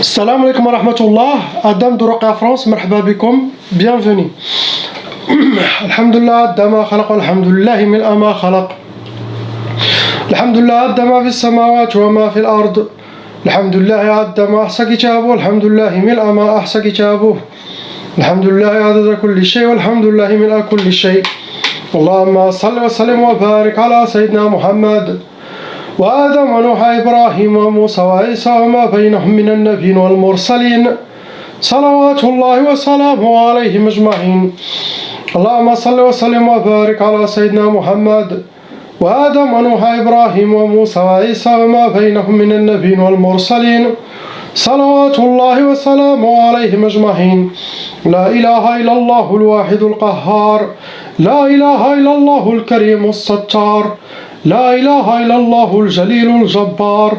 Salam alaikum wa rahmatullah, Adam de Ruqya France, مرحبا بكم, bienvenue. الحمد لله عد ما خلق والحمد لله ملء ما خلق. الحمد لله عد ما في السماوات وما في الأرض. الحمد لله عد ما أحصى كتابه والحمد لله ملء ما أحصى كتابه. الحمد لله عدد كل شيء والحمد لله ملء كل شيء. اللهم صل وسلم وبارك على سيدنا محمد وآدم ونوح إبراهيم وموسى وعيسى وما بينهم من النبيين والمرسلين صلوات الله وسلامه عليهم أجمعين. اللهم صل وسلم وبارك على سيدنا محمد وآدم ونوح إبراهيم وموسى وعيسى وما بينهم من النبيين والمرسلين صلوات الله وسلامه عليهم أجمعين. لا إله إلا الله الواحد القهار. لا إله إلا الله الكريم الستار. لا إله إلا الله الجليل الجبار.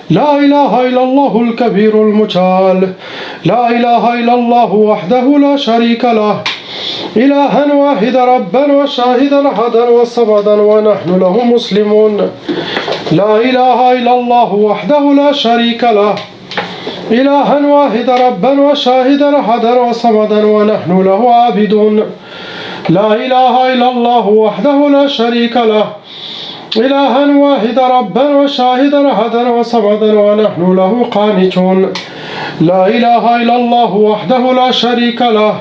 لا إله إلا الله الكبير المتعال. لا إله إلا الله وحده لا شريك له إلها واحدا ربا وشاهدا أحدا وصمدا ونحن له مسلمون. لا إله إلا الله وحده لا شريك له إلها واحدا ربا وشاهدا أحدا وصمدا ونحن له عابدون. لا إله إلا الله وحده لا شريك له إلها واحدا ربا وشاهدا أحدا وصمدا ونحن له قانتون. لا إله إلا الله وحده لا شريك له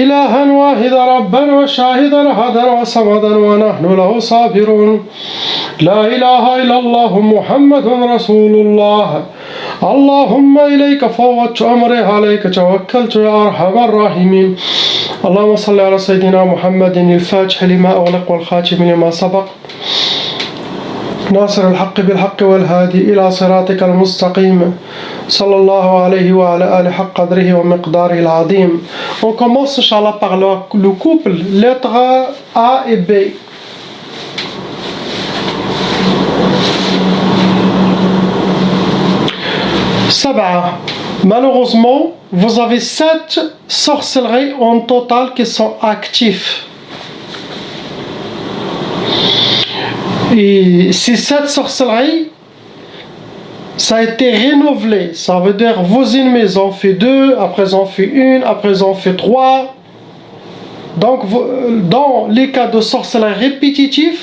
إلها واحدا ربا وشاهدا أحدا وصمدا ونحن له صابرون. لا إله إلا الله محمد رسول الله. اللهم إليك فوضت أمري عليك توكلت يا أرحم الراحمين. اللهم صل على سيدنا محمد الفاتح لما أغلق والخاتم لما سبق ناصر الحق بالحق والهادي إلى صراطك المستقيم صلى الله عليه وعلى آله حق قدره ومقداره العظيم. On commence Inch'Allah par le couple, lettres A et B. Sab'a. Malheureusement, vous avez 7 sorcelleries en total qui sont actives. Et ces 7 sorcelleries, ça a été renouvelé. Ça veut dire vos ennemis ont fait 2, après ils ont fait 1, après ils ont fait 3. Donc, dans les cas de sorcellerie répétitive,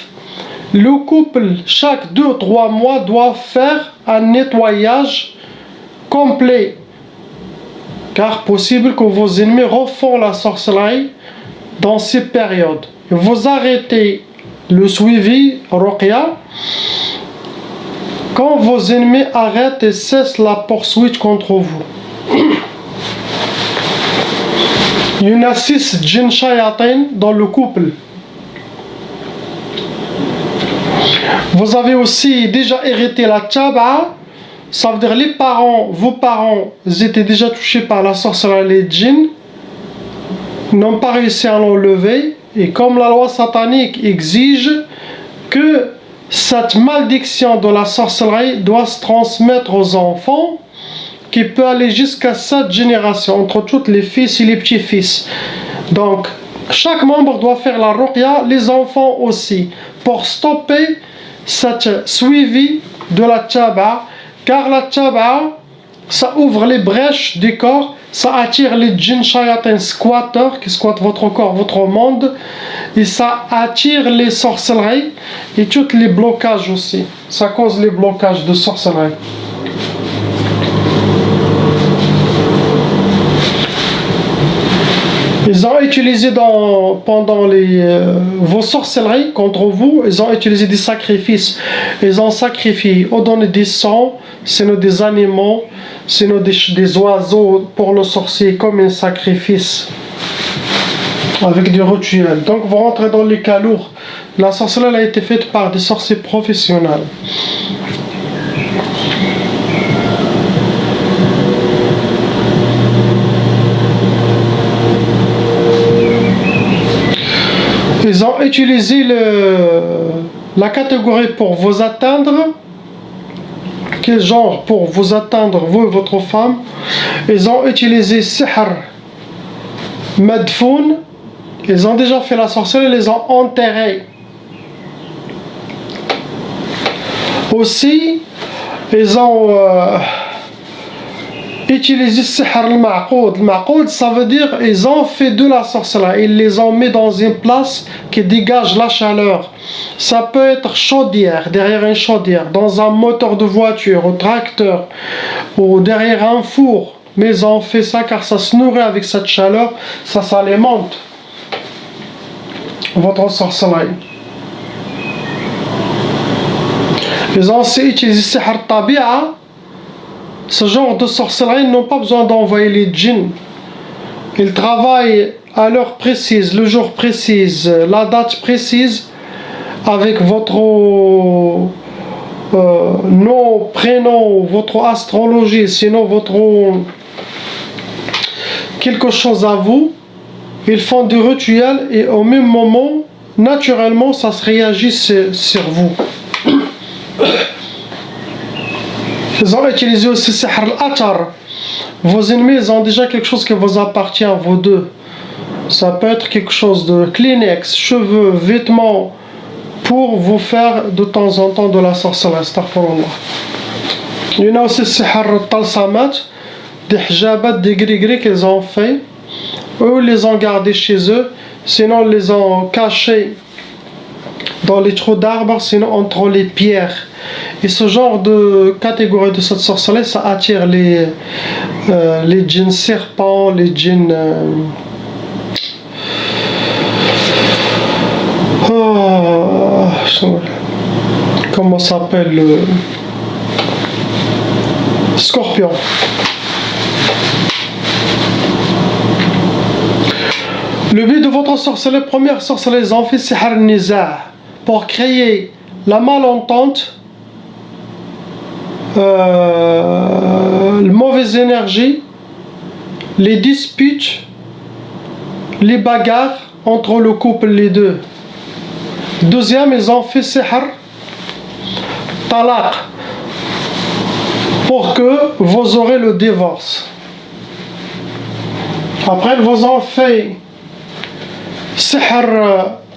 le couple, chaque 2-3 mois, doit faire un nettoyage complet. Car possible que vos ennemis refont la sorcellerie dans ces périodes. Vous arrêtez le suivi Ruqya quand vos ennemis arrêtent et cessent la poursuite contre vous. Il y en a 6 djinns shayatin dans le couple. Vous avez aussi déjà hérité la tchab'a. Ça veut dire les parents, vos parents, ils étaient déjà touchés par la sorcellerie, les djinns n'ont pas réussi à l'enlever. Et comme la loi satanique exige que cette malédiction de la sorcellerie doit se transmettre aux enfants, qui peut aller jusqu'à 7 générations, entre toutes les fils et les petits-fils. Donc, chaque membre doit faire la ruqya, les enfants aussi, pour stopper cette suivi de la tchab'a, car la tchab'a, ça ouvre les brèches du corps, ça attire les djinns shayatin squatteurs qui squattent votre corps, votre monde, et ça attire les sorcelleries et tous les blocages aussi. Ça cause les blocages de sorcellerie. Ils ont utilisé pendant vos sorcelleries contre vous, ils ont utilisé des sacrifices. Ils ont sacrifié, ont donné des sangs, sinon des animaux, sinon des oiseaux pour le sorcier comme un sacrifice avec des rituels. Donc vous rentrez dans les cas lourds. La sorcellerie a été faite par des sorciers professionnels. Ils ont utilisé la catégorie pour vous atteindre. Quel genre pour vous atteindre, vous et votre femme? Ils ont utilisé sihr, madfoun. Ils ont déjà fait la sorcellerie, ils les ont enterrés. Aussi, ils ont utiliser sihr al-ma'qoud. Al-ma'qoud, ça veut dire ils ont fait de la sorcellerie, ils les ont mis dans une place qui dégage la chaleur. Ça peut être chaudière, derrière une chaudière, dans un moteur de voiture, au tracteur, ou derrière un four. Mais ils ont fait ça car ça se nourrit avec cette chaleur, ça s'alimente votre sorcellerie. Ils ont aussi utilisé sihr al-tabi'a. Ce genre de sorcellerie n'ont pas besoin d'envoyer les djinns. Ils travaillent à l'heure précise, le jour précis, la date précise, avec votre nom, prénom, votre astrologie, sinon votre quelque chose à vous. Ils font du rituel et au même moment, naturellement, ça se réagit sur vous. Ils ont utilisé aussi sihr al-atar. Vos ennemis, ils ont déjà quelque chose qui vous appartient, vous deux. Ça peut être quelque chose de Kleenex, cheveux, vêtements, pour vous faire de temps en temps de la sorcellerie. Astaghfirullah. Il y en a aussi sihr al-talsamat, des hijabat, des gris-gris qu'ils ont fait. Eux, ils les ont gardés chez eux, sinon ils les ont cachés dans les trous d'arbres, sinon entre les pierres. Et ce genre de catégorie de cette sorcellerie, ça attire les djinns serpents, les djinns comment ça s'appelle, le scorpion. Le but de votre sorcellerie, première sorcellerie, ils ont fait sihr al-niza' pour créer la malentente, la mauvaise énergie, les disputes, les bagarres entre le couple, les deux. Deuxième, ils ont fait sihr talaq pour que vous aurez le divorce. Après, ils vous ont fait sihr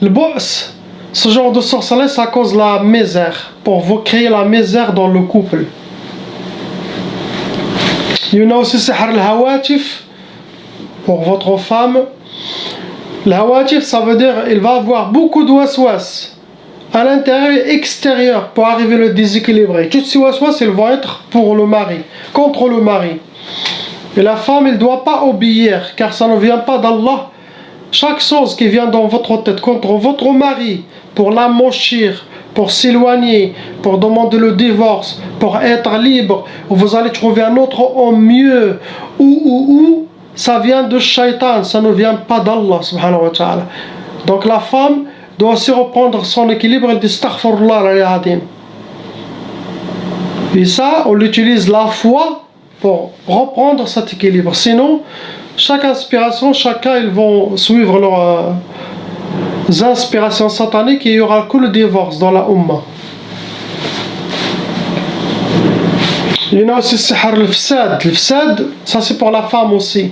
al-bu's. Ce genre de sorcellerie, ça cause la misère, pour vous créer la misère dans le couple. Il y en a aussi sihr al-hawatif pour votre femme. Al-hawatif, ça veut dire il va avoir beaucoup de waswas à l'intérieur et extérieur pour arriver le déséquilibré. Toutes ces waswas, ils vont être pour le mari, contre le mari. Et la femme, elle ne doit pas obéir, car ça ne vient pas d'Allah. Chaque chose qui vient dans votre tête contre votre mari, pour l'amochir, pour s'éloigner, pour demander le divorce, pour être libre, ou vous allez trouver un autre homme mieux, ou, ça vient de shaitan, ça ne vient pas d'Allah subhanahu wa ta'ala. Donc la femme doit aussi reprendre son équilibre, elle dit astaghfirullah al-azim. Et ça, on utilise la foi pour reprendre cet équilibre. Sinon, chaque inspiration, chacun, ils vont suivre leurs inspirations sataniques et il n'y aura que le divorce dans la Ummah. Il y en a aussi sihr al-fasad. Le fasad, ça c'est pour la femme aussi.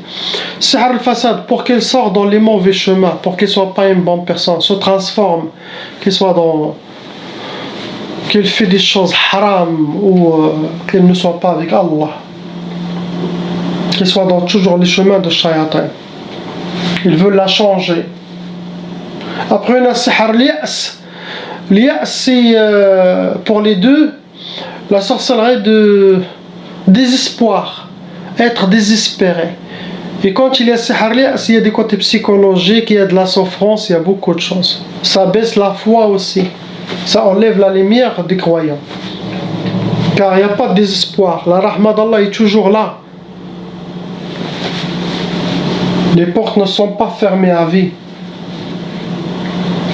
Sihr al-fasad, pour qu'elle sorte dans les mauvais chemins, pour qu'elle ne soit pas une bonne personne, se transforme, qu'elle fait des choses haram ou qu'elle ne soit pas avec Allah. Qu'elle soit dans toujours les chemins de shayatan. Ils veulent la changer. Après, on a sihr al-ya's. L'ya's, c'est pour les deux la sorcellerie de désespoir, être désespéré. Et quand il y a sihr al-ya's, il y a des côtés psychologiques, il y a de la souffrance, il y a beaucoup de choses. Ça baisse la foi aussi. Ça enlève la lumière des croyants. Car il n'y a pas de désespoir. La rahma d'Allah est toujours là. Les portes ne sont pas fermées à vie.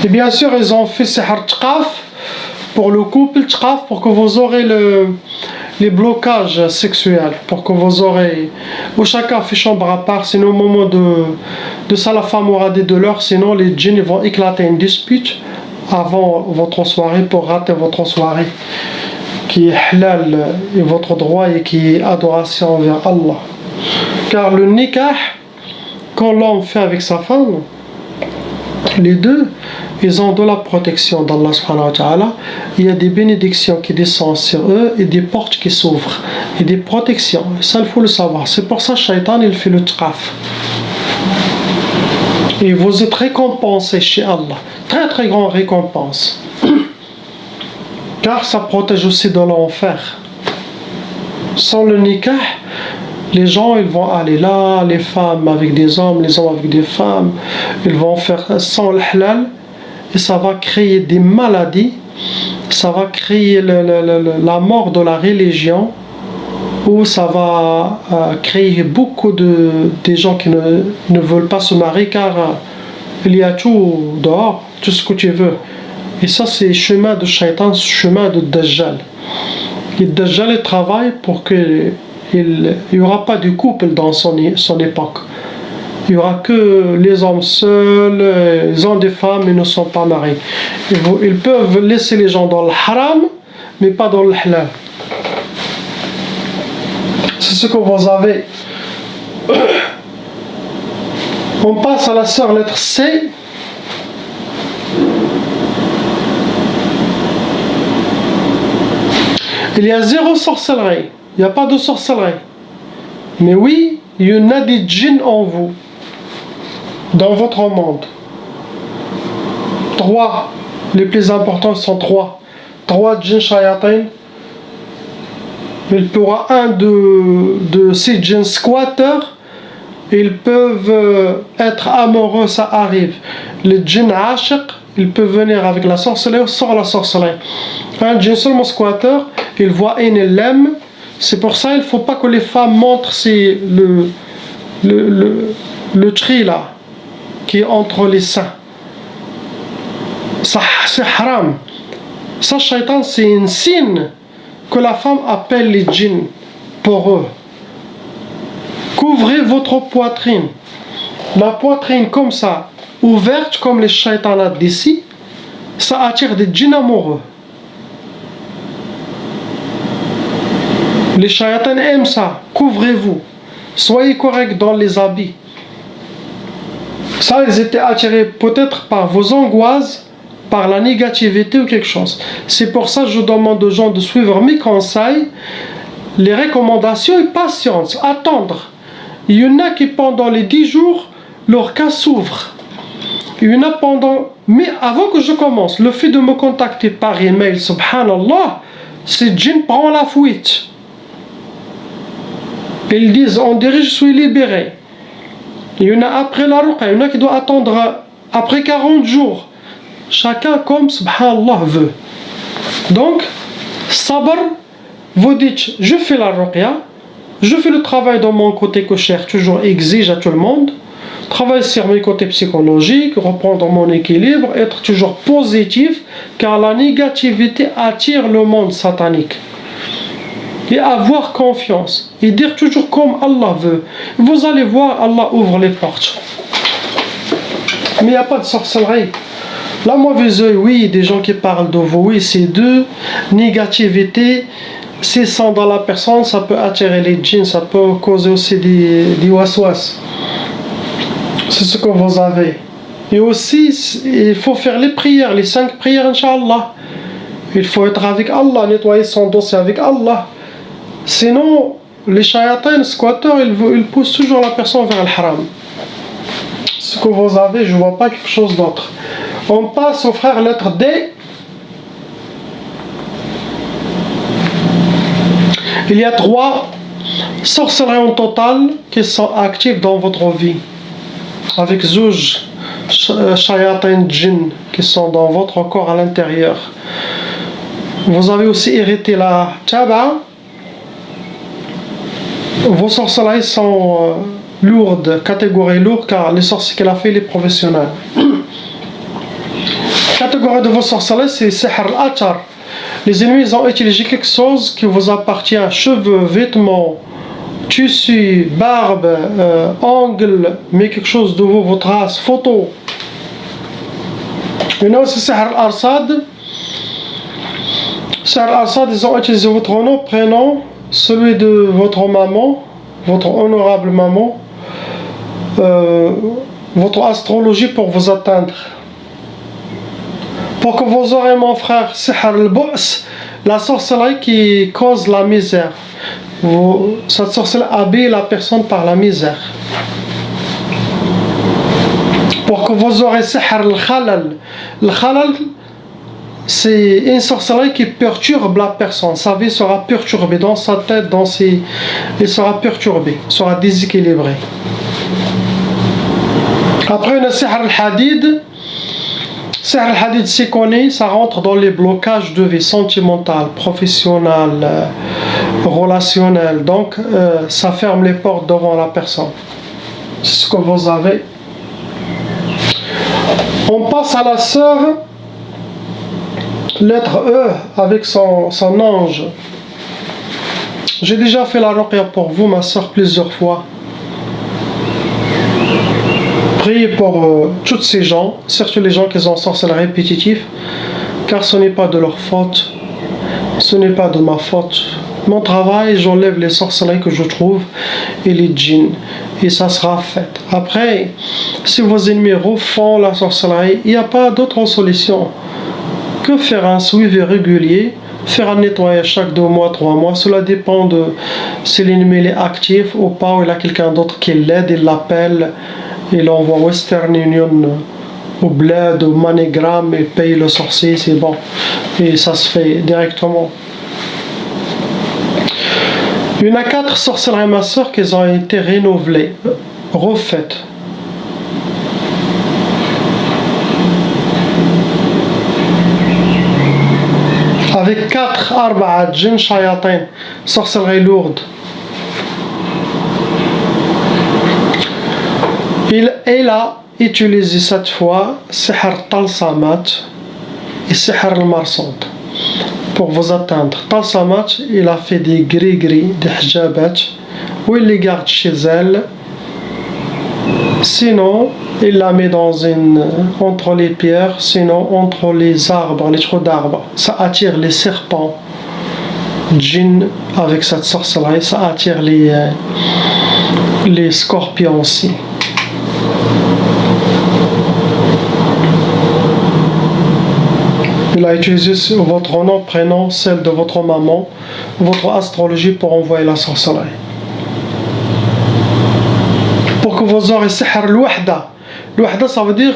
Et bien sûr, ils ont fait sihr tqaf pour le couple, tqaf pour que vous aurez les blocages sexuels, pour que vous aurez, où chacun fait chambre à part, sinon au moment de ça la femme aura des douleurs, sinon les djinns vont éclater une dispute avant votre soirée pour rater votre soirée qui est halal et votre droit et qui est adoration envers Allah. Car le nikah, quand l'homme fait avec sa femme, Les deux, ils ont de la protection d'Allah subhanahu wa ta'ala. Il y a des bénédictions qui descendent sur eux et des portes qui s'ouvrent. Et des protections. Ça, il faut le savoir. C'est pour ça que Shaitan, il fait le tqaf. Et vous êtes récompensé chez Allah. Très très grande récompense. Car ça protège aussi de l'enfer. Sans le nikah, les gens ils vont aller là, les femmes avec des hommes, les hommes avec des femmes, ils vont faire sans le halal et ça va créer des maladies, ça va créer la mort de la religion, ou ça va créer beaucoup des gens qui ne veulent pas se marier car il y a tout dehors, tout ce que tu veux. Et ça c'est le chemin de Shaitan, le chemin de Dajjal. Et Dajjal il travaille pour que il n'y aura pas de couple dans son époque. Il n'y aura que les hommes seuls, ils ont des femmes, ils ne sont pas mariés. Ils peuvent laisser les gens dans le haram, mais pas dans le halal. C'est ce que vous avez. On passe à la sœur lettre C. Il y a zéro sorcellerie. Il n'y a pas de sorcellerie. Mais oui, il y en a des djinns en vous. Dans votre monde. 3. Les plus importants sont 3. 3 djinns shayatin. Il pourra un de ces djinns squatteurs. Ils peuvent être amoureux, ça arrive. Le djinn ashiq, il peut venir avec la sorcellerie ou sans la sorcellerie. Un djinn seulement squatteur, il voit et il l'aime. C'est pour ça qu'il ne faut pas que les femmes montrent le tri là, qui est entre les seins. Ça, c'est haram. Ça, Shaitan, c'est un signe que la femme appelle les djinns pour eux. Couvrez votre poitrine. La poitrine comme ça, ouverte comme les shaitanats d'ici, ça attire des djinns amoureux. Les shayatans aiment ça. Couvrez-vous. Soyez correct dans les habits. Ça, ils étaient attirés peut-être par vos angoisses, par la négativité ou quelque chose. C'est pour ça que je demande aux gens de suivre mes conseils, les recommandations et patience, attendre. Il y en a qui pendant les 10 jours, leur cas s'ouvre. Il y en a pendant... Mais avant que je commence, le fait de me contacter par email, subhanallah, ces djinns prend la fuite. Ils disent, on dirait je suis libéré. Il y en a après la ruqa, il y en a qui doivent attendre après 40 jours. Chacun comme subhanallah veut. Donc, sabr, vous dites, je fais la ruqya, je fais le travail dans mon côté que cher toujours exige à tout le monde. Travailler sur mes côtés psychologiques, reprendre mon équilibre, être toujours positif, car la négativité attire le monde satanique. Et avoir confiance, et dire toujours comme Allah veut. Vous allez voir, Allah ouvre les portes. Mais il n'y a pas de sorcellerie. La mauvaise œil, oui, des gens qui parlent de vous, oui, c'est deux. Négativité, c'est sans dans la personne, ça peut attirer les djinns, ça peut causer aussi des waswas. C'est ce que vous avez. Et aussi, il faut faire les prières, les 5 prières, Inch'Allah. Il faut être avec Allah, nettoyer son dossier avec Allah. Sinon, les shayatins, les squatteurs, ils poussent toujours la personne vers le haram. Ce que vous avez, je ne vois pas quelque chose d'autre. On passe au frère lettre D. Il y a 3 sorcelleries en total qui sont actives dans votre vie. Avec zouj, shayatin, djinn qui sont dans votre corps à l'intérieur. Vous avez aussi hérité la taba. Vos sorcelleries sont lourdes, catégorie lourde, car les sorciers qu'elle a fait, les professionnels. Catégorie de vos sorcelleries, c'est sihr al-atar. Les ennemis ont utilisé quelque chose qui vous appartient, cheveux, vêtements, tissu, barbe, ongles, mais quelque chose de vous, votre race, photo. Il y a aussi sihr al-arsad. Sihr al-arsad, ils ont utilisé votre nom, prénom, celui de votre maman, votre honorable maman, votre astrologie pour vous atteindre. Pour que vous aurez, mon frère, sihr al-bu's, la sorcellerie qui cause la misère. Cette sorcellerie habille la personne par la misère. Pour que vous aurez sihr al-khalal. Le khalal, c'est une sorcellerie qui perturbe la personne. Sa vie sera perturbée dans sa tête, il sera perturbé, sera déséquilibré. Après, le sihr al-hadid. Sihr al-hadid, c'est connu, ça rentre dans les blocages de vie sentimentale, professionnelle, relationnelle. Donc, ça ferme les portes devant la personne. C'est ce que vous avez. On passe à la sœur, lettre E, avec son ange. J'ai déjà fait la ruqya pour vous, ma sœur, plusieurs fois. Priez pour tous ces gens, surtout les gens qui ont sorcellerie répétitif, car ce n'est pas de leur faute, ce n'est pas de ma faute. Mon travail, j'enlève les sorcelleries que je trouve et les djinns, et ça sera fait. Après, si vos ennemis refont la sorcellerie, il n'y a pas d'autre solution que faire un suivi régulier, faire un nettoyage chaque 2 mois, 3 mois. Cela dépend de si l'ennemi est actif ou pas, ou il a quelqu'un d'autre qui l'aide, il l'appelle. Il envoie Western Union au bled, au MoneyGram, et paye le sorcier, c'est bon. Et ça se fait directement. Il y en a 4 sorcelleries, ma soeur, qui ont été renouvelées, refaites. Avec 4 arba'at, djinn shayatin, sorcellerie lourde. Il a utilisé cette fois sihr talsamat et sihr al-marsad pour vous atteindre. Talsamat, il a fait des gris-gris, des hijabat, où il les garde chez elle. Sinon, il la met entre les pierres, sinon entre les arbres, les trous d'arbres. Ça attire les serpents, djinn avec cette sorcellerie, ça attire les scorpions aussi. Il a utilisé votre nom, prénom, celle de votre maman, votre astrologie pour envoyer la sorcellerie. Pour que vous aurez sihr al-wahda. Al-wahda, ça veut dire,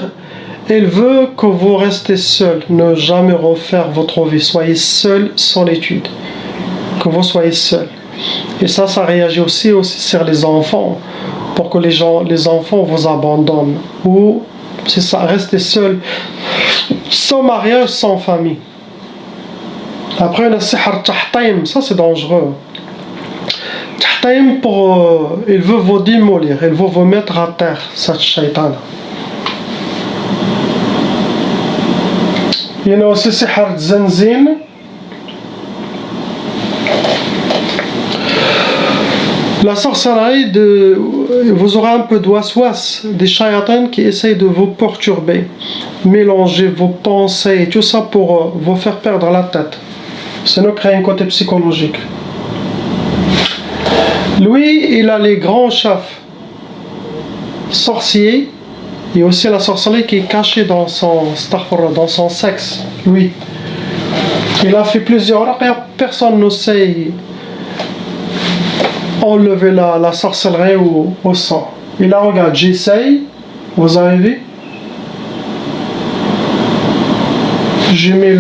il veut que vous restez seul, ne jamais refaire votre vie, soyez seul, solitude. Que vous soyez seul. Et ça réagit aussi sur les enfants, pour que les enfants vous abandonnent. Ou, c'est ça, restez seul, sans mariage, sans famille. Après, le sihr tahtaim, ça c'est dangereux. Tahtaim, il veut vous démolir, il veut vous mettre à terre, cette shaitan. Il y en a aussi sihr zanzin. La sorcellerie, vous aurez un peu d'ouas-ouas, des shayatans qui essayent de vous perturber, mélanger vos pensées, tout ça pour vous faire perdre la tête. Sinon, créer un côté psychologique. Lui, il a les grands chefs sorciers, et aussi la sorcellerie qui est cachée dans son sexe. Lui, il a fait plusieurs, personne ne sait enlever la sorcellerie au sang. Et là, regarde, j'essaye. Vous avez vu? J'ai mis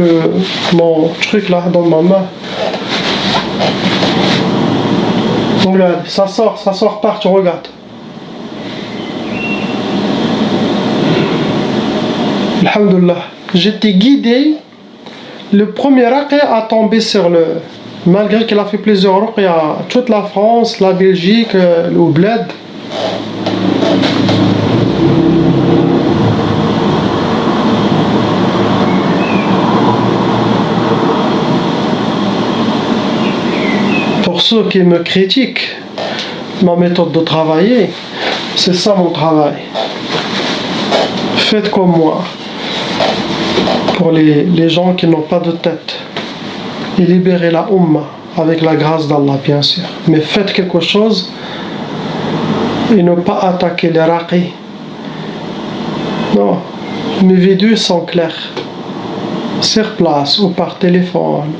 mon truc là dans ma main. Regarde, ça sort partout, regarde. Alhamdulillah. J'étais guidé. Le premier raqqa a tombé sur le... Malgré qu'il a fait plusieurs ruqya, il y a toute la France, la Belgique, le bled. Pour ceux qui me critiquent, ma méthode de travailler, c'est ça mon travail. Faites comme moi. Pour les gens qui n'ont pas de tête. Et libérer la Ummah avec la grâce d'Allah, bien sûr. Mais faites quelque chose et ne pas attaquer les raqis. Non, mes vidéos sont claires. sur place ou par téléphone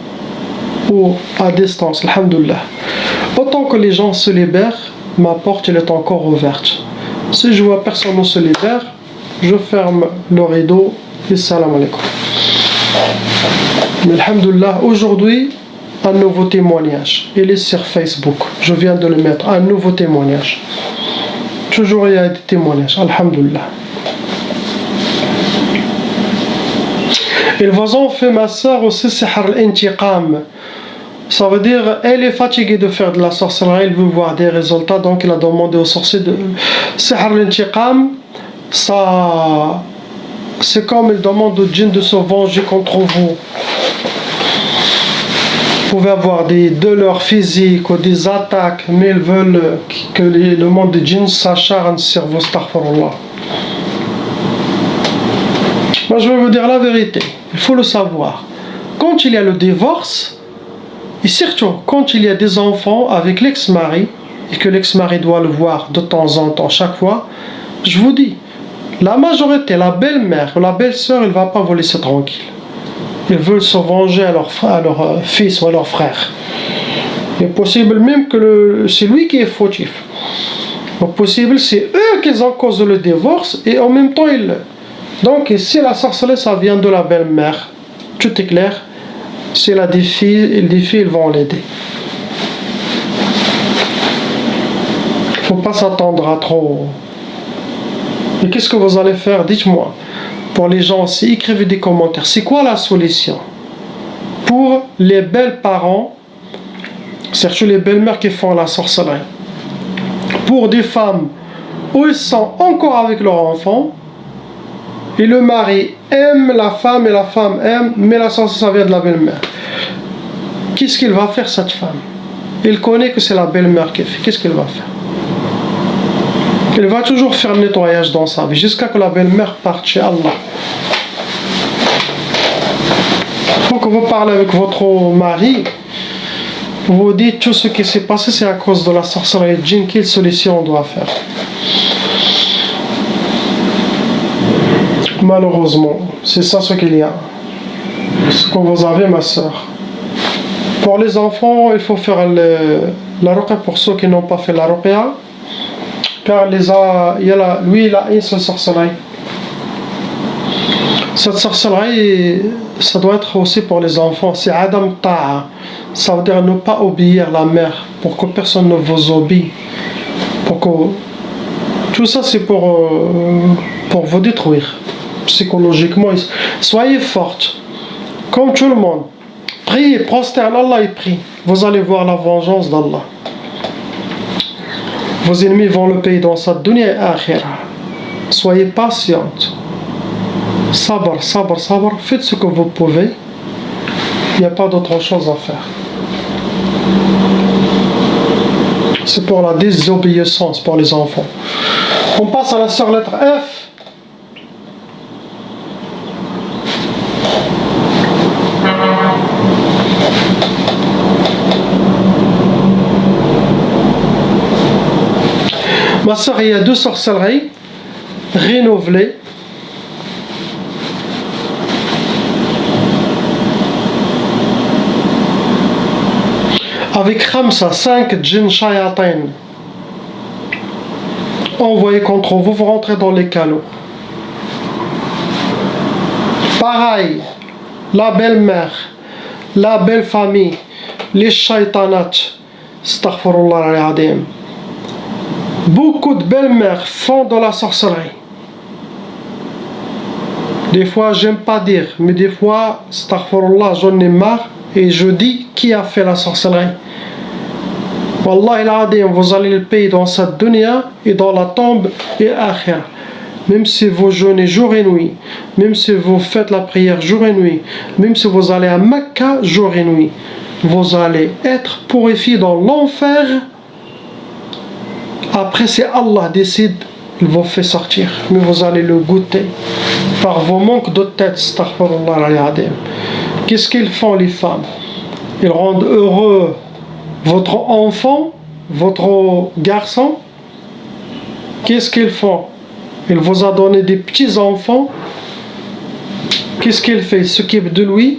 ou à distance, alhamdoulilah. Autant que les gens se libèrent, ma porte elle est encore ouverte. Si je vois personne ne se libère, je ferme le rideau et salam alaikum. Mais alhamdoulilah, aujourd'hui, un nouveau témoignage. Il est sur Facebook. Je viens de le mettre. Un nouveau témoignage. Toujours il y a des témoignages. Alhamdoulilah. Et le voisin fait ma soeur aussi sihr al-intiqam. Ça veut dire, elle est fatiguée de faire de la sorcellerie, elle veut voir des résultats, donc elle a demandé au sorcier de sihr al-intiqam. Ça, c'est comme il demande au djinn de se venger contre vous. Vous pouvez avoir des douleurs physiques ou des attaques, mais ils veulent que le monde des djinns s'acharne sur vous, astaghfirullah. Moi je vais vous dire la vérité, il faut le savoir. Quand il y a le divorce, et surtout quand il y a des enfants avec l'ex-mari, et que l'ex-mari doit le voir de temps en temps, chaque fois, je vous dis, la majorité, la belle-mère ou la belle-sœur, elle ne va pas vous laisser tranquille. Ils veulent se venger à leur fils ou à leur frère. Il est possible même que c'est lui qui est fautif. Il est possible c'est eux qui ont causé le divorce et en même temps ils... Donc si la sorcellerie ça vient de la belle-mère, tout est clair. Si elle a des filles, ils vont l'aider. Il ne faut pas s'attendre à trop. Et qu'est-ce que vous allez faire? Dites-moi. Pour les gens aussi, écrivez des commentaires. C'est quoi la solution pour les belles parents, surtout les belles-mères qui font la sorcellerie? Pour des femmes où ils sont encore avec leur enfant, et le mari aime la femme et la femme aime, mais la sorcellerie ça vient de la belle-mère. Qu'est-ce qu'il va faire cette femme? Il connaît que c'est la belle-mère qui fait. Qu'est-ce qu'il va faire? Il va toujours faire le nettoyage dans sa vie jusqu'à que la belle-mère parte chez Allah. Il faut que vous parlez avec votre mari. Vous dites tout ce qui s'est passé, c'est à cause de la sorcellerie de djinn. Quelle solution on doit faire? Malheureusement, c'est ça ce qu'il y a. Ce que vous avez, ma soeur. Pour les enfants, il faut faire la ruqya pour ceux qui n'ont pas fait la ruqya. Car lui, il a une seule sorcellerie. Cette sorcellerie, ça doit être aussi pour les enfants. C'est Adam Ta'a. Ça veut dire ne pas obéir la mère, pour que personne ne vous obéisse. Tout ça, c'est pour vous détruire. Psychologiquement. Soyez forte. Comme tout le monde. Priez, prosterne Allah et prie. Vous allez voir la vengeance d'Allah. Vos ennemis vont le payer dans cette dunya et akhira. Soyez patiente. Sabr, sabr, sabr. Faites ce que vous pouvez. Il n'y a pas d'autre chose à faire. C'est pour la désobéissance pour les enfants. On passe à la sœur lettre F. Ma soeur, il y a 2 sorcelleries renouvelées. Avec Khamsa, 5 djinns shayatin envoyés contre vous, vous rentrez dans les calots. Pareil, la belle-mère, la belle-famille, les shaytanat, astaghfirullah al-azim. Beaucoup de belles-mères font de la sorcellerie. Des fois, j'aime pas dire, mais des fois, astaghfirullah, j'en ai marre et je dis qui a fait la sorcellerie. Wallah al-azim, vous allez le payer dans cette dunya et dans la tombe et akhira. Même si vous jeûnez jour et nuit, même si vous faites la prière jour et nuit, même si vous allez à Mecca jour et nuit, vous allez être purifié dans l'enfer. Après, si Allah décide, il vous fait sortir. Mais vous allez le goûter par vos manques de tête. Astaghfirullah al-azim. Qu'est-ce qu'ils font les femmes? Ils rendent heureux votre enfant, votre garçon. Qu'est-ce qu'ils font? Il vous a donné des petits-enfants. qu'est-ce qu'il fait? Il s'occupe de lui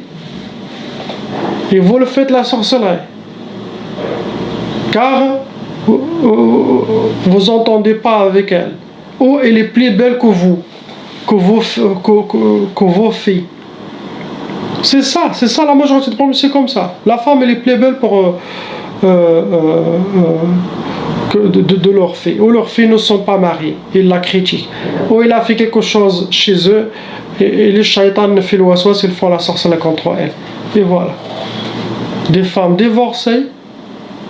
et vous le faites la sorcellerie. Car vous n'entendez pas avec elle. Ou elle est plus belle que vous, que vos filles. C'est ça la majorité des problèmes, c'est comme ça. La femme elle est plus belle de leurs filles. Ou leurs filles ne sont pas mariées, ils la critiquent. Ou il a fait quelque chose chez eux, et les shaitans ne font le waswas, ils font la sorcellerie contre elles. Et voilà. Des femmes divorcées,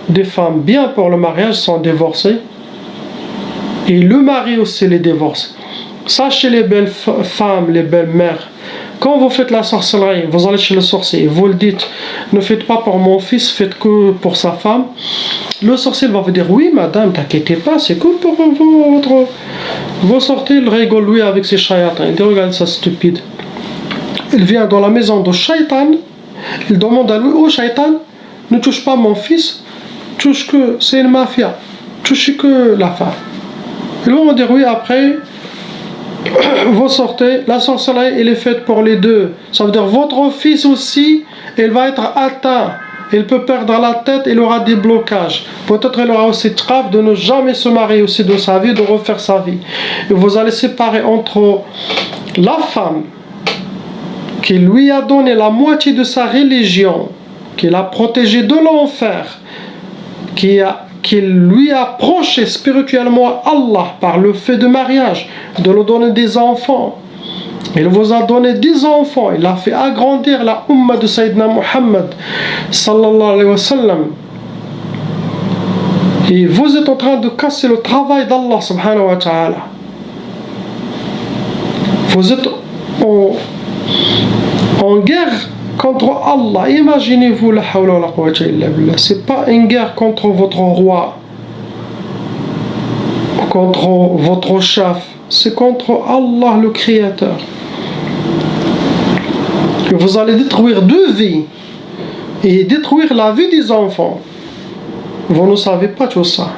des femmes bien pour le mariage sont divorcées, et le mari aussi les divorce. Sachez les belles femmes, les belles mères, quand vous faites la sorcellerie, vous allez chez le sorcier, vous le dites, ne faites pas pour mon fils, faites que pour sa femme. Le sorcier va vous dire, oui madame, t'inquiétez pas, c'est que pour votre... Vous sortez, il rigole lui avec ses shayatans, il dit, regarde ça stupide. Il vient dans la maison de shaitan, il demande à lui, oh shaitan, ne touche pas mon fils, touche que, c'est une mafia, touche que la femme. Ils vont dire oui, après, vous sortez, la sorcellerie, elle est faite pour les deux. Ça veut dire votre fils aussi, il va être atteint. Il peut perdre la tête, il aura des blocages. Peut-être il aura aussi grave de ne jamais se marier aussi de sa vie, de refaire sa vie. Et vous allez séparer entre la femme qui lui a donné la moitié de sa religion, qui l'a protégé de l'enfer, qui lui a approché spirituellement Allah par le fait de mariage, de lui donner des enfants. Il vous a donné 10 enfants, il a fait agrandir la Ummah de Sayyidina Muhammad sallallahu alayhi wa sallam. Et vous êtes en train de casser le travail d'Allah subhanahu wa ta'ala. Vous êtes en guerre contre Allah. Imaginez-vous la hawla wa la quwwata illa billah. C'est pas une guerre contre votre roi, contre votre chef, c'est contre Allah le Créateur. Et vous allez détruire 2 vies et détruire la vie des enfants. Vous ne savez pas tout ça.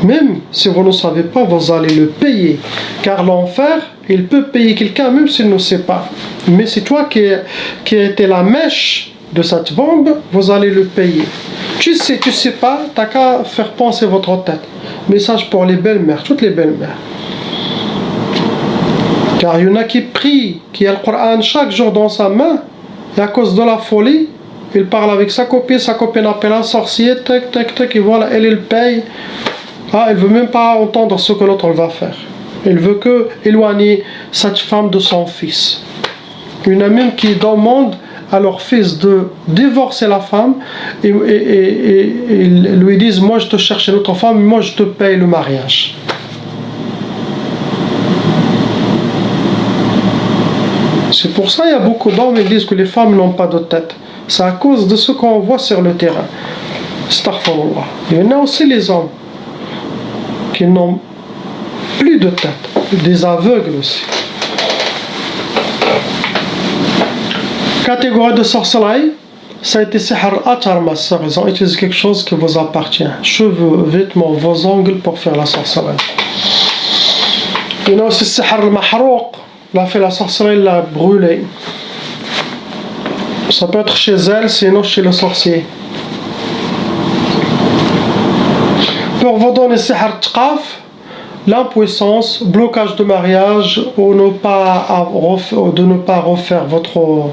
Même si vous ne savez pas, vous allez le payer. Car l'enfer, il peut payer quelqu'un même s'il ne sait pas. Mais c'est toi qui a été la mèche de cette bombe, vous allez le payer. Tu sais pas, t'as qu'à faire penser votre tête. Message pour les belles-mères, toutes les belles-mères. Car il y en a qui prient, qui a le Coran chaque jour dans sa main, et à cause de la folie, il parle avec sa copine appelle un sorcier, tac, tac, tac, et voilà, elle, il paye. Ah, elle veut même pas entendre ce que l'autre va faire. Elle veut que éloigner cette femme de son fils. Il y en a même qui demandent à leur fils de divorcer la femme et lui disent, moi je te cherche une autre femme, moi je te paye le mariage. C'est pour ça qu'il y a beaucoup d'hommes qui disent que les femmes n'ont pas de tête. C'est à cause de ce qu'on voit sur le terrain. Astaghfirullah. Il y en a aussi les hommes qui n'ont plus de tête, des aveugles aussi. Catégorie de sorcellerie, ça a été sihr atar, ma soeur. Ils ont utilisé quelque chose qui vous appartient. Cheveux, vêtements, vos ongles pour faire la sorcellerie. Il y en a aussi sihr al-mahrouq. Il a fait la sorcellerie, il l'a brûlé. Ça peut être chez elle, sinon chez le sorcier. Pour vous donner sihr tqaf, l'impuissance, blocage de mariage ou de ne pas refaire votre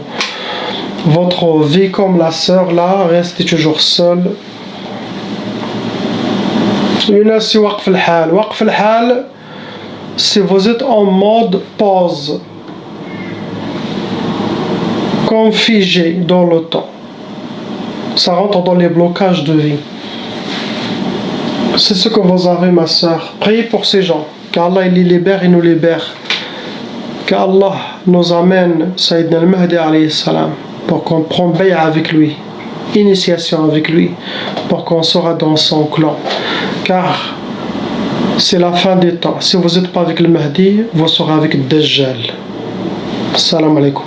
vie comme la sœur là, restez toujours seule. Il y en a aussi waqf al-hal. Waqf al-hal, si vous êtes en mode pause, comme figé dans le temps, ça rentre dans les blocages de vie. C'est ce que vous avez, ma soeur. Priez pour ces gens, qu'Allah il les libère et nous libère. Qu'Allah nous amène Sayyidina al-Mahdi alayhi salam pour qu'on prenne bay'a avec lui, initiation avec lui, pour qu'on sera dans son clan. Car c'est la fin des temps. Si vous n'êtes pas avec le Mahdi, vous serez avec le Dajjal. Salam alaikum.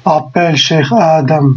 Appelle Cheikh Adam.